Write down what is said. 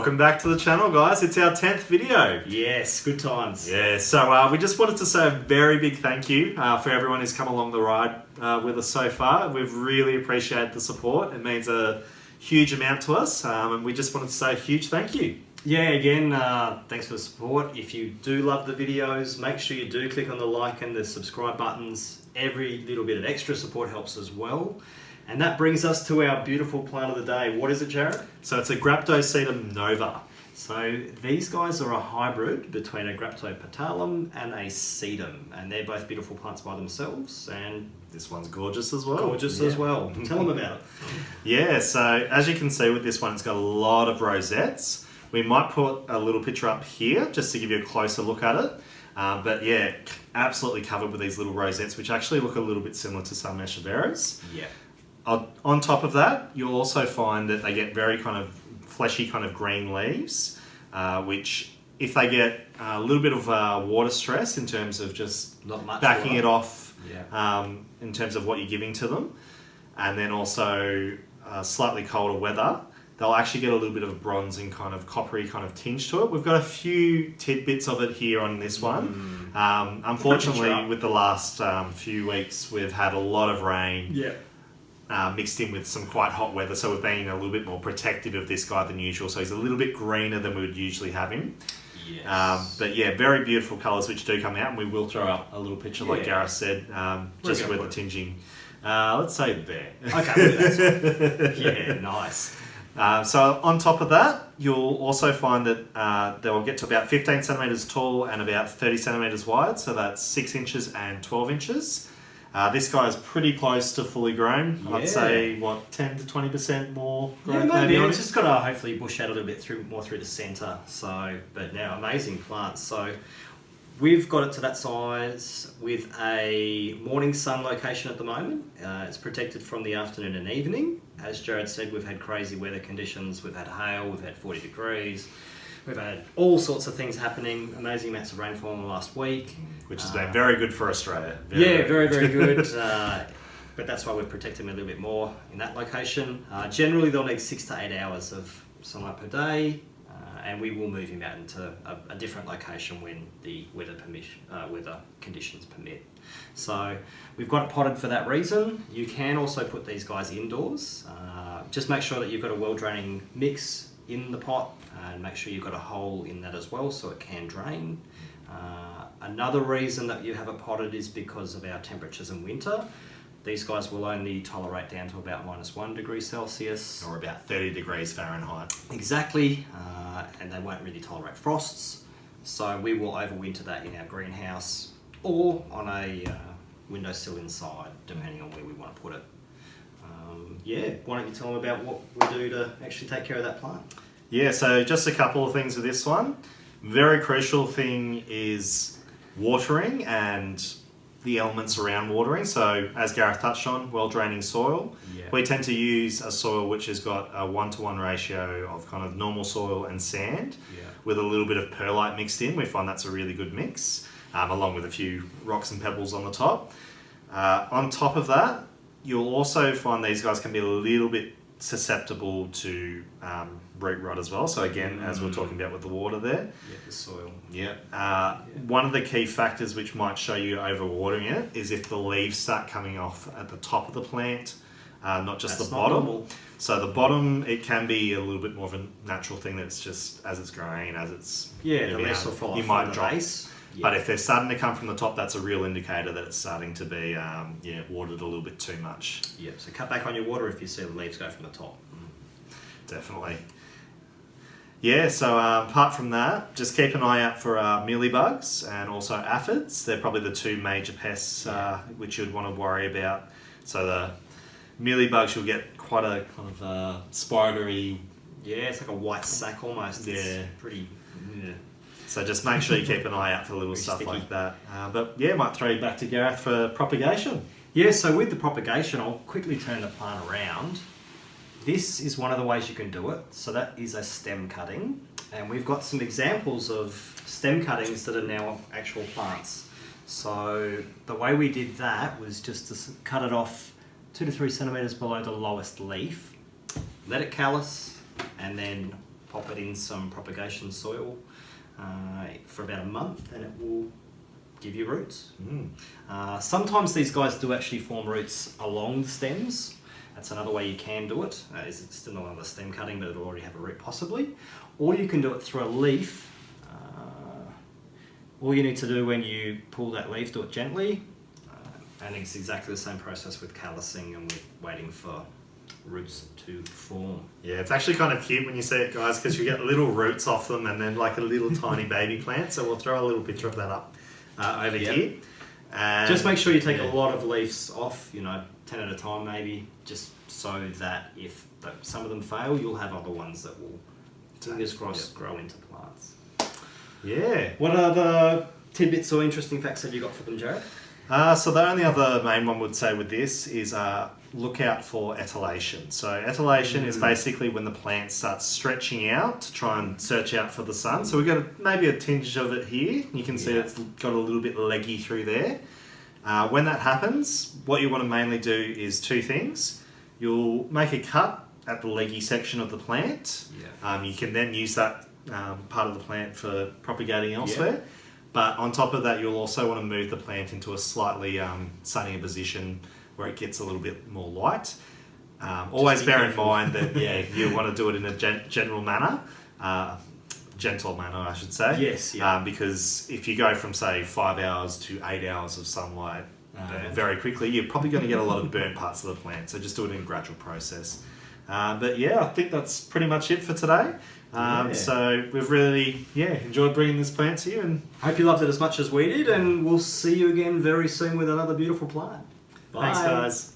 Welcome back to the channel, guys. It's our 10th video. Yes, good times. Yeah, so we just wanted to say a very big thank you for everyone who's come along the ride with us so far. We've really appreciated the support. It means a huge amount to us, and we just wanted to say a huge thank you. Yeah, again, thanks for the support. If you do love the videos, make sure you do click on the like and the subscribe buttons. Every little bit of extra support helps as well. And that brings us to our beautiful plant of the day. What is it, Jared? So it's a Graptosedum Nova. So these guys are a hybrid between a Graptopetalum and a Sedum, and they're both beautiful plants by themselves. And this one's gorgeous as well. Gorgeous as well. Tell them about it. Yeah, so as you can see with this one, it's got a lot of rosettes. We might put a little picture up here just to give you a closer look at it. But yeah, absolutely covered with these little rosettes, which actually look a little bit similar to some echeveras. Yeah. On top of that, you'll also find that they get very kind of fleshy kind of green leaves, which if they get a little bit of water stress in terms of just not much backing water. it off, yeah. In terms of what you're giving to them, and then also slightly colder weather, they'll actually get a little bit of a bronze and kind of coppery kind of tinge to it. We've got a few tidbits of it here on this one. Unfortunately, with the last few weeks, we've had a lot of rain. Yeah. Mixed in with some quite hot weather, so we've been a little bit more protective of this guy than usual, so he's a little bit greener than we would usually have him. Yes. But yeah, very beautiful colours which do come out, and we will throw up a little picture like Gareth said, just with the tinging. Let's say there. Okay, we'll do that. Yeah, nice. So on top of that, you'll also find that they'll get to about 15 centimetres tall and about 30 centimetres wide, so that's 6 inches and 12 inches. This guy is pretty close to fully grown. Yeah. I'd say, what, 10 to 20% more grown? Yeah, maybe. It's just got to hopefully bush out a little bit more through the centre. So, but now amazing plants. So we've got it to that size with a morning sun location at the moment. It's protected from the afternoon and evening. As Jared said, we've had crazy weather conditions. We've had hail, we've had 40 degrees. We've had all sorts of things happening, amazing amounts of rainfall in the last week. Which has been very good for Australia. Very good. But that's why we've protected them a little bit more in that location. Generally, they'll need 6 to 8 hours of sunlight per day, and we will move him out into a different location when the weather conditions permit. So we've got it potted for that reason. You can also put these guys indoors. Just make sure that you've got a well-draining mix in the pot, and make sure you've got a hole in that as well so it can drain. Another reason that you have it potted is because of our temperatures in winter. These guys will only tolerate down to about -1 degree Celsius. Or about 30 degrees Fahrenheit. Exactly, and they won't really tolerate frosts. So we will overwinter that in our greenhouse or on a windowsill inside, depending on where we want to put it. Yeah, why don't you tell them about what we do to actually take care of that plant? Yeah, so just a couple of things with this one. Very crucial thing is watering and the elements around watering. So as Gareth touched on, well-draining soil. Yeah. We tend to use a soil which has got a 1-to-1 ratio of kind of normal soil and sand with a little bit of perlite mixed in. We find that's a really good mix, along with a few rocks and pebbles on the top. On top of that, you'll also find these guys can be a little bit susceptible to root rot as well. So again, as we're talking about with the water there. Yeah, the soil. Yeah. One of the key factors which might show you overwatering it is if the leaves start coming off at the top of the plant, not just the bottom. Normal. So the bottom, it can be a little bit more of a natural thing that's just as it's growing, as it's the leaves will fall off you might from drop. the base. Yeah. But if they're starting to come from the top, that's a real indicator that it's starting to be watered a little bit too much. Yeah, so cut back on your water if you see the leaves go from the top. Definitely. Yeah, so apart from that, just keep an eye out for mealybugs and also aphids. They're probably the two major pests which you'd want to worry about. So the mealybugs, you'll get quite a kind of spidery... Yeah, it's like a white sack almost. It's pretty... Yeah. So just make sure you keep an eye out for little stuff sticky. like that. But yeah, might throw you back to Gareth for propagation. Yeah, so with the propagation, I'll quickly turn the plant around. This is one of the ways you can do it. So that is a stem cutting. And we've got some examples of stem cuttings that are now actual plants. So the way we did that was just to cut it off 2 to 3 centimetres below the lowest leaf, let it callus, and then pop it in some propagation soil for about a month, and it will give you roots. Sometimes these guys do actually form roots along the stems. That's another way you can do it. It's still not on the stem cutting, but it'll already have a root possibly. Or you can do it through a leaf. All you need to do when you pull that leaf, do it gently. And it's exactly the same process with callousing and with waiting for roots to form. Yeah, it's actually kind of cute when you see it, guys, because you get little roots off them and then like a little tiny baby plant. So we'll throw a little picture of that up over here. And just make sure you take a lot of leaves off, 10 at a time maybe, just so that if some of them fail, you'll have other ones that will, fingers crossed, grow into plants. Yeah. What other tidbits or interesting facts have you got for them, Jared? So the only other main one would say with this is look out for etiolation. So etiolation is basically when the plant starts stretching out to try and search out for the sun. So we've got maybe a tinge of it here. You can see it's got a little bit leggy through there. When that happens, what you want to mainly do is two things. You'll make a cut at the leggy section of the plant. You can then use that part of the plant for propagating elsewhere. But on top of that, you'll also want to move the plant into a slightly sunnier position where it gets a little bit more light. Always bear in mind that you want to do it in a gentle manner, I should say. Yes. Because if you go from say 5 hours to 8 hours of sunlight very quickly, you're probably going to get a lot of burnt parts of the plant. So just do it in a gradual process. But yeah, I think that's pretty much it for today. So we've really enjoyed bringing this plant to you, and hope you loved it as much as we did, and we'll see you again very soon with another beautiful plant. Bye. Thanks, guys.